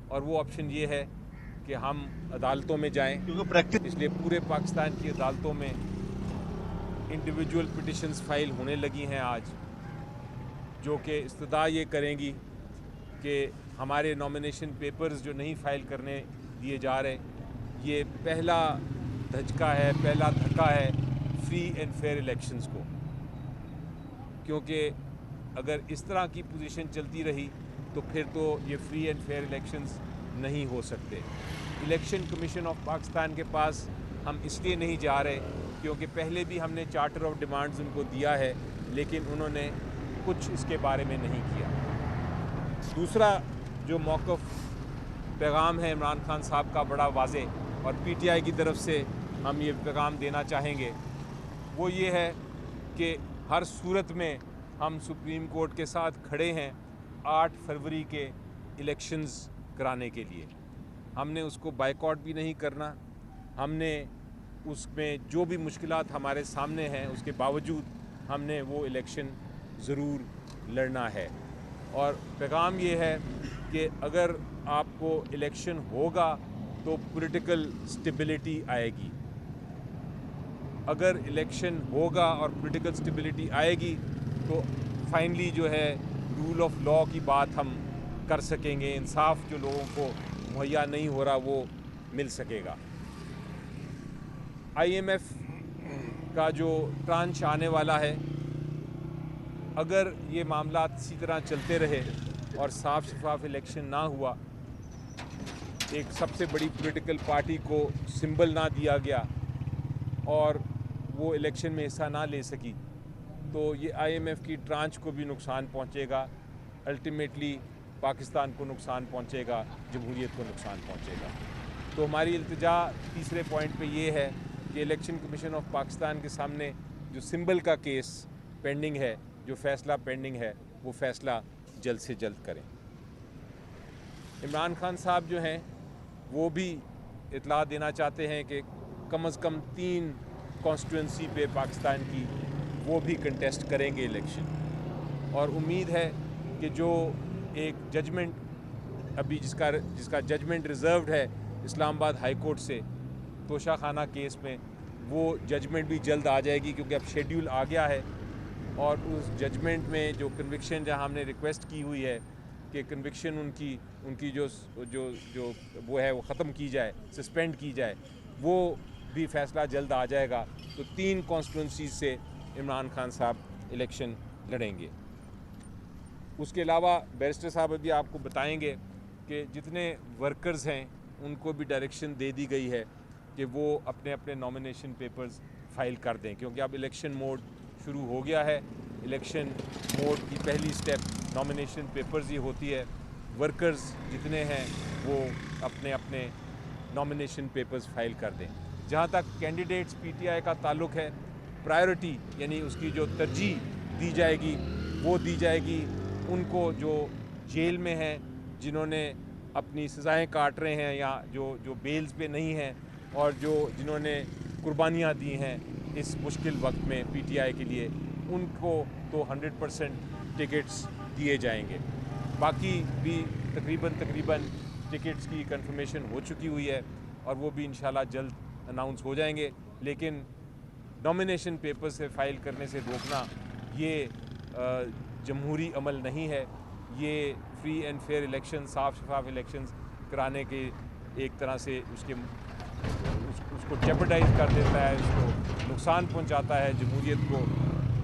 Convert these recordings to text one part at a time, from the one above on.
اور وہ آپشن یہ ہے کہ ہم عدالتوں میں جائیں، کیونکہ اس لیے پورے پاکستان کی عدالتوں میں انڈیویجول پٹیشنز فائل ہونے لگی ہیں آج، جو کہ استدعا یہ کریں گی کہ ہمارے نامینیشن پیپرز جو نہیں فائل کرنے دیے جا رہے، یہ پہلا دھچکا ہے، پہلا دھکا ہے فری اینڈ فیئر الیکشنز کو، کیونکہ اگر اس طرح کی پوزیشن چلتی رہی تو پھر تو یہ فری اینڈ فیئر الیکشنز نہیں ہو سکتے۔ الیکشن کمیشن آف پاکستان کے پاس ہم اس لیے نہیں جا رہے کیونکہ پہلے بھی ہم نے چارٹر آف ڈیمانڈز ان کو دیا ہے، لیکن انہوں نے کچھ اس کے بارے میں نہیں کیا۔ دوسرا جو موقف پیغام ہے عمران خان صاحب کا بڑا واضح، اور پی ٹی آئی کی طرف سے ہم یہ پیغام دینا چاہیں گے، وہ یہ ہے کہ ہر صورت میں ہم سپریم کورٹ کے ساتھ کھڑے ہیں 8 فروری کے الیکشنز کرانے کے لیے۔ ہم نے اس کو بائیکاٹ بھی نہیں کرنا، ہم نے اس میں جو بھی مشکلات ہمارے سامنے ہیں اس کے باوجود ہم نے وہ الیکشن ضرور لڑنا ہے۔ اور پیغام یہ ہے کہ اگر آپ کو الیکشن ہوگا تو پولیٹیکل سٹیبلٹی آئے گی، اگر الیکشن ہوگا اور پولیٹیکل سٹیبلٹی آئے گی تو فائنلی جو ہے رول آف لاء کی بات ہم کر سکیں گے، انصاف جو لوگوں کو مہیا نہیں ہو رہا وہ مل سکے گا۔ آئی ایم ایف کا جو ٹرانچ آنے والا ہے، اگر یہ معاملات اسی طرح چلتے رہے اور صاف شفاف الیکشن نہ ہوا، ایک سب سے بڑی پولیٹیکل پارٹی کو سمبل نہ دیا گیا اور وہ الیکشن میں حصہ نہ لے سکی، تو یہ آئی ایم ایف کی ٹرانچ کو بھی نقصان پہنچے گا، الٹیمیٹلی پاکستان کو نقصان پہنچے گا، جمہوریت کو نقصان پہنچے گا۔ تو ہماری التجا تیسرے پوائنٹ پہ یہ ہے کہ الیکشن کمیشن آف پاکستان کے سامنے جو سمبل کا کیس پینڈنگ ہے، جو فیصلہ پینڈنگ ہے، وہ فیصلہ جلد سے جلد کریں۔ عمران خان صاحب جو ہیں وہ بھی اطلاع دینا چاہتے ہیں کہ کم از کم 3 کانسٹیٹوئنسی پہ پاکستان کی وہ بھی کنٹیسٹ کریں گے الیکشن، اور امید ہے کہ جو ایک ججمنٹ ابھی جس کا ججمنٹ ریزروڈ ہے اسلام آباد ہائی کورٹ سے توشہ خانہ کیس میں، وہ ججمنٹ بھی جلد آ جائے گی کیونکہ اب شیڈیول آ گیا ہے، اور اس ججمنٹ میں جو کنوکشن جہاں ہم نے ریکویسٹ کی ہوئی ہے کہ کنوکشن ان کی جو وہ ہے وہ ختم کی جائے، سسپینڈ کی جائے، وہ بھی فیصلہ جلد آ جائے گا، تو 3 کانسٹیٹوئنسیز سے عمران خان صاحب الیکشن لڑیں گے۔ اس کے علاوہ بیرسٹر صاحب ابھی آپ کو بتائیں گے کہ جتنے ورکرز ہیں ان کو بھی ڈائریکشن دے دی گئی ہے کہ وہ اپنے اپنے نامینیشن پیپرز فائل کر دیں، کیونکہ اب الیکشن موڈ شروع ہو گیا ہے۔ الیکشن موڈ کی پہلی سٹیپ نامینیشن پیپرز ہی ہوتی ہے۔ ورکرز جتنے ہیں وہ اپنے اپنے نامینیشن پیپرز فائل کر دیں۔ جہاں تک کینڈیڈیٹس پی ٹی آئی کا تعلق ہے، پرائیورٹی یعنی اس کی جو ترجیح دی جائے گی وہ دی جائے گی ان کو جو جیل میں ہیں، جنہوں نے اپنی سزائیں کاٹ رہے ہیں یا جو بیلز پہ نہیں ہیں، اور جنہوں نے قربانیاں دی ہیں اس مشکل وقت میں پی ٹی آئی کے لیے، ان کو تو 100% ٹکٹس دیے جائیں گے۔ باقی بھی تقریباً ٹکٹس کی کنفرمیشن ہو چکی ہوئی ہے اور وہ بھی انشاءاللہ جلد اناؤنس ہو جائیں گے، لیکن نامینیشن پیپر سے فائل کرنے سے روکنا یہ جمہوری عمل نہیں ہے، یہ فری اینڈ فیئر الیکشن، صاف شفاف الیکشنز کرانے کے ایک طرح سے اس کو جیپرڈائز کر دیتا ہے، اس کو نقصان پہنچاتا ہے، جمہوریت کو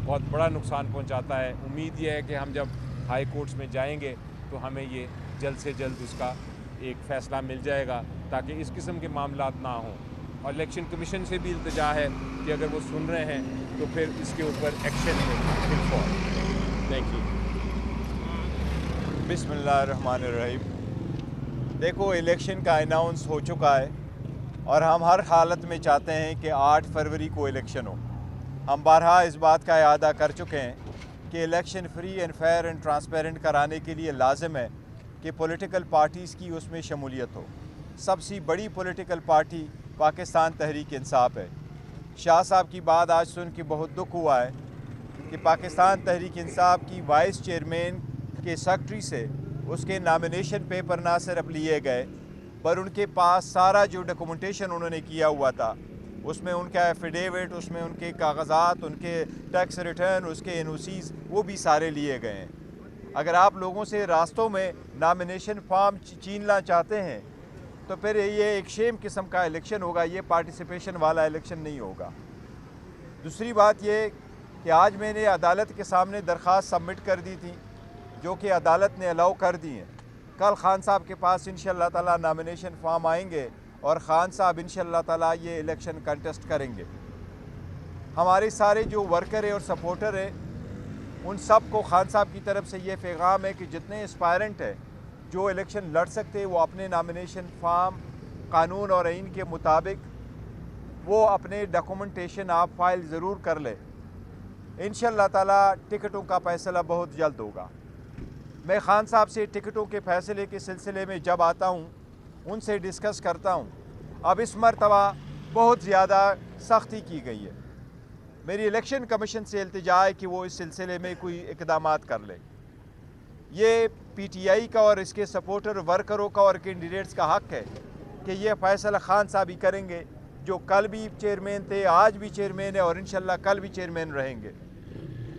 بہت بڑا نقصان پہنچاتا ہے۔ امید یہ ہے کہ ہم جب ہائی کورٹس میں جائیں گے تو ہمیں یہ جلد سے جلد اس کا ایک فیصلہ مل جائے گا تاکہ اس قسم کے معاملات نہ ہوں، اور الیکشن کمیشن سے بھی التجا ہے کہ اگر وہ سن رہے ہیں تو پھر اس کے اوپر ایکشن لیں۔ Thank you. بسم اللہ الرحمن الرحیم۔ دیکھو، الیکشن کا اناؤنس ہو چکا ہے اور ہم ہر حالت میں چاہتے ہیں کہ 8 فروری کو الیکشن ہو۔ ہم بارہا اس بات کا اعادہ کر چکے ہیں کہ election free and fair and transparent کرانے کے لیے لازم ہے کہ پولیٹیکل پارٹیز کی اس میں شمولیت ہو۔ سب سے بڑی پولیٹیکل پارٹی پاکستان تحریک انصاف ہے۔ شاہ صاحب کی بات آج سن کے بہت دکھ ہوا ہے کہ پاکستان تحریک انصاف کی وائس چیئرمین کے سیکرٹری سے اس کے نامینیشن پیپر نہ صرف لیے گئے پر ان کے پاس سارا جو ڈاکومنٹیشن انہوں نے کیا ہوا تھا، اس میں ان کا ایفیڈیوٹ، اس میں ان کے کاغذات، ان کے ٹیکس ریٹرن، اس کے NOCs، وہ بھی سارے لیے گئے ہیں۔ اگر آپ لوگوں سے راستوں میں نامینیشن فارم چھیننا چاہتے ہیں تو پھر یہ ایک شیم قسم کا الیکشن ہوگا، یہ پارٹیسپیشن والا الیکشن نہیں ہوگا۔ دوسری بات یہ کہ آج میں نے عدالت کے سامنے درخواست سبمٹ کر دی تھی جو کہ عدالت نے الاؤ کر دی ہیں۔ کل خان صاحب کے پاس انشاءاللہ تعالیٰ نامینیشن فارم آئیں گے اور خان صاحب انشاءاللہ تعالیٰ یہ الیکشن کنٹیسٹ کریں گے۔ ہمارے سارے جو ورکر ہیں اور سپورٹر ہیں ان سب کو خان صاحب کی طرف سے یہ پیغام ہے کہ جتنے اسپائرنٹ ہیں جو الیکشن لڑ سکتے وہ اپنے نامینیشن فارم قانون اور آئین کے مطابق وہ اپنے ڈاکومنٹیشن آپ فائل ضرور کر لیں۔ انشاءاللہ تعالیٰ ٹکٹوں کا فیصلہ بہت جلد ہوگا۔ میں خان صاحب سے ٹکٹوں کے فیصلے کے سلسلے میں جب آتا ہوں ان سے ڈسکس کرتا ہوں۔ اب اس مرتبہ بہت زیادہ سختی کی گئی ہے۔ میری الیکشن کمیشن سے التجا ہے کہ وہ اس سلسلے میں کوئی اقدامات کر لے۔ یہ PTI کا اور اس کے سپورٹر ورکروں کا اور کینڈیڈیٹس کا حق ہے کہ یہ فیصلہ خان صاحب ہی کریں گے، جو کل بھی چیئرمین تھے، آج بھی چیئرمین ہے اور انشاءاللہ کل بھی چیئرمین رہیں گے۔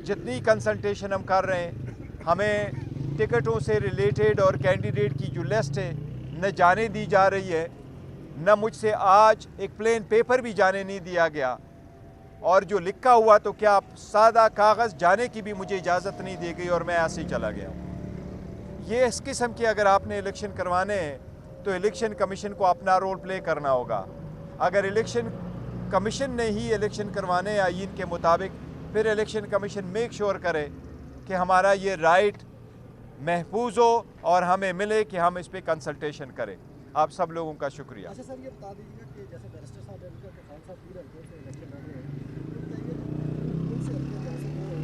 جتنی کنسلٹیشن ہم کر رہے ہیں، ہمیں ٹکٹوں سے ریلیٹڈ اور کینڈیڈیٹ کی جو لسٹ ہے نہ جانے دی جا رہی ہے، نہ مجھ سے آج ایک پلین پیپر بھی جانے نہیں دیا گیا، اور جو لکھا ہوا تو کیا سادہ کاغذ جانے کی بھی مجھے اجازت نہیں دی گئی اور میں ایسے ہی چلا گیا ہوں۔ یہ اس قسم کی اگر آپ نے الیکشن کروانے ہیں تو الیکشن کمیشن کو اپنا رول پلے کرنا ہوگا۔ اگر الیکشن کمیشن نے ہی الیکشن کروانے آئین کے مطابق، پھر الیکشن کمیشن میک شور کرے کہ ہمارا یہ رائٹ محفوظ ہو اور ہمیں ملے کہ ہم اس پہ کنسلٹیشن کریں۔ آپ سب لوگوں کا شکریہ۔ اچھا سر، یہ بتا دیجیے گا کہ جیسے بیرسٹر صاحب نے کہا کہ خان صاحب پورے حلقے سے الیکشن لڑ رہے ہیں، تو کون سے حلقے جہاں سے وہ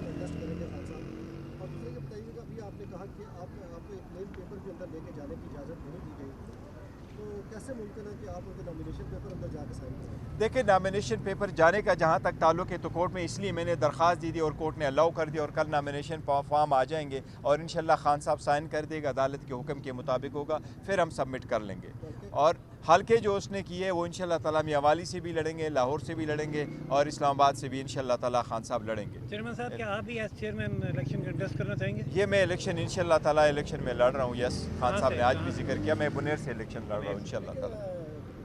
کنٹیسٹ کریں گے خان صاحب؟ اور دوسرا یہ بتائیے گا، ابھی آپ نے کہا کہ آپ کو ایک پلین پیپر بھی اندر لے کے جانے کی اجازت نہیں دی گئی، تو کیسے ممکن ہے کہ آپ ان کے نامینیشن پیپر اندر جا کے سائن کریں؟ دیکھیں، نامینیشن پیپر جانے کا جہاں تک تعلق ہے تو کورٹ میں اس لیے میں نے درخواست دی تھی اور کورٹ نے الاؤ کر دیا اور کل نامینیشن فارم آ جائیں گے اور انشاءاللہ خان صاحب سائن کر دے گا، عدالت کے حکم کے مطابق ہوگا، پھر ہم سبمٹ کر لیں گے۔ اور حلقے جو اس نے کیے وہ انشاءاللہ تعالیٰ میاوالی سے بھی لڑیں گے، لاہور سے بھی لڑیں گے اور اسلام آباد سے بھی انشاءاللہ تعالیٰ خان صاحب لڑیں گے۔ چیئرمین صاحب، کیا آپ بھی ایز چیئرمین الیکشن کنٹیسٹ کرنا چاہیں گے؟ یہ میں الیکشن انشاءاللہ تعالیٰ الیکشن میں لڑ رہا ہوں، یس، خان صاحب نے آج بھی ذکر کیا، میں بنیر سے الیکشن لڑ رہا ہوں انشاءاللہ تعالیٰ۔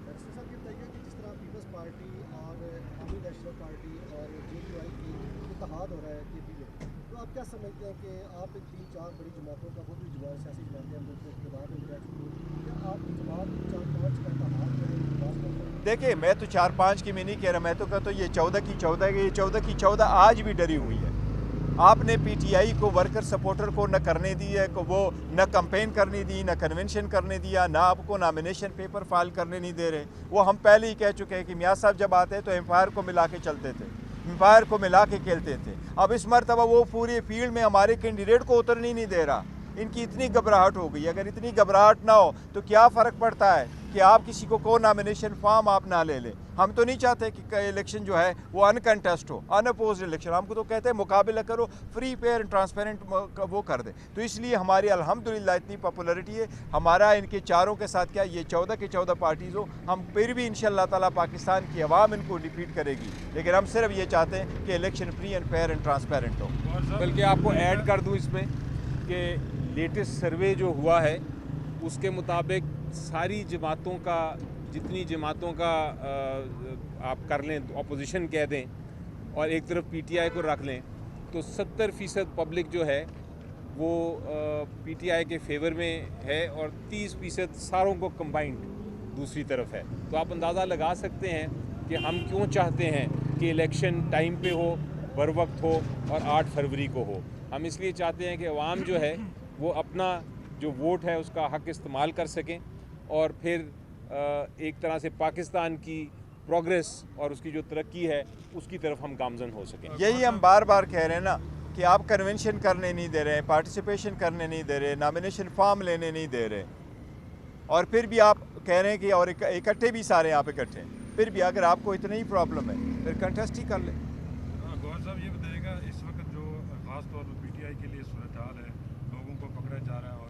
بیرسٹر صاحب یہ بتائیے کہ جس طرح پیپلز پارٹی اور عوامی نیشنل پارٹی اور JUI کی اتحاد ہو رہا ہے KP میں، تو آپ کیا سمجھتے ہیں کہ آپ 3-4 بڑی جماعتوں کا، بہت بھی سیاسی جماعتیں ہم لوگ اقتدار میں رہ چکی ہیں، کیا آپ کی جماعت 4-5 کا اتحاد جو ہے بات کرتے ہیں؟ دیکھیں، میں تو 4-5 کی میں نہیں کہہ رہا، میں تو کہتا ہوں یہ 14 کی 14 ہے، یہ 14 کی 14 آج بھی ڈری ہوئی ہے۔ آپ نے PTI کو، ورکر سپورٹر کو نہ کرنے دی ہے، وہ نہ کمپین کرنے دی، نہ کنونشن کرنے دیا، نہ آپ کو نامینیشن پیپر فائل کرنے نہیں دے رہے۔ وہ ہم پہلے ہی کہہ چکے ہیں کہ میاں صاحب جب آتے تو امپائر کو ملا کے چلتے تھے، امپائر کو ملا کے کھیلتے تھے۔ اب اس مرتبہ وہ پورے فیلڈ میں ہمارے کینڈیڈیٹ کو اترنے نہیں دے رہا۔ ان کی اتنی گھبراہٹ ہو گئی۔ اگر اتنی گھبراہٹ نہ ہو تو کیا فرق پڑتا ہے کہ آپ کسی کو نامینیشن فارم آپ نہ لے لیں؟ ہم تو نہیں چاہتے کہ الیکشن جو ہے وہ ان کنٹیسٹ ہو، ان اپوزڈ الیکشن۔ ہم کو تو کہتے ہیں مقابلہ کرو، فری فیئر ٹرانسپیرنٹ وہ کر دیں۔ تو اس لیے ہماری الحمدللہ اتنی پاپولرٹی ہے۔ ہمارا ان کے چاروں کے ساتھ کیا، یہ 14 کے 14 پارٹیز ہو، ہم پھر بھی انشاءاللہ تعالیٰ پاکستان کی عوام ان کو ڈیفیٹ کرے گی، لیکن ہم صرف یہ چاہتے ہیں کہ election free and fair and transparent ہو۔ بلکہ آپ کو ایڈ کر دوں اس میں کہ لیٹسٹ سروے جو ہوا ہے اس کے مطابق ساری جماعتوں کا، جتنی جماعتوں کا آپ کر لیں، اپوزیشن کہہ دیں اور ایک طرف PTI کو رکھ لیں، تو 70% پبلک جو ہے وہ PTI کے فیور میں ہے اور 30% ساروں کو کمبائنڈ دوسری طرف ہے۔ تو آپ اندازہ لگا سکتے ہیں کہ ہم کیوں چاہتے ہیں کہ الیکشن ٹائم پہ ہو، بر وقت ہو اور 8 فروری کو ہو۔ ہم اس لیے چاہتے ہیں کہ عوام جو ہے وہ اپنا جو ووٹ ہے اس کا حق استعمال کر سکیں اور پھر ایک طرح سے پاکستان کی پروگریس اور اس کی جو ترقی ہے اس کی طرف ہم گامزن ہو سکیں۔ یہی ہم بار بار کہہ رہے ہیں نا کہ آپ کنونشن کرنے نہیں دے رہے، پارٹیسپیشن کرنے نہیں دے رہے، نامینیشن فارم لینے نہیں دے رہے، اور پھر بھی آپ کہہ رہے ہیں کہ اور اکٹھے بھی سارے آپ اکٹھے ہیں۔ پھر بھی اگر آپ کو اتنا ہی پرابلم ہے پھر کنٹیسٹ ہی کر لیں۔ گوہر صاحب یہ بتائیے گا، اس وقت جو خاص طور پر PTI کے لیے صورتحال ہے، لوگوں کو پکڑا جا رہا ہے اور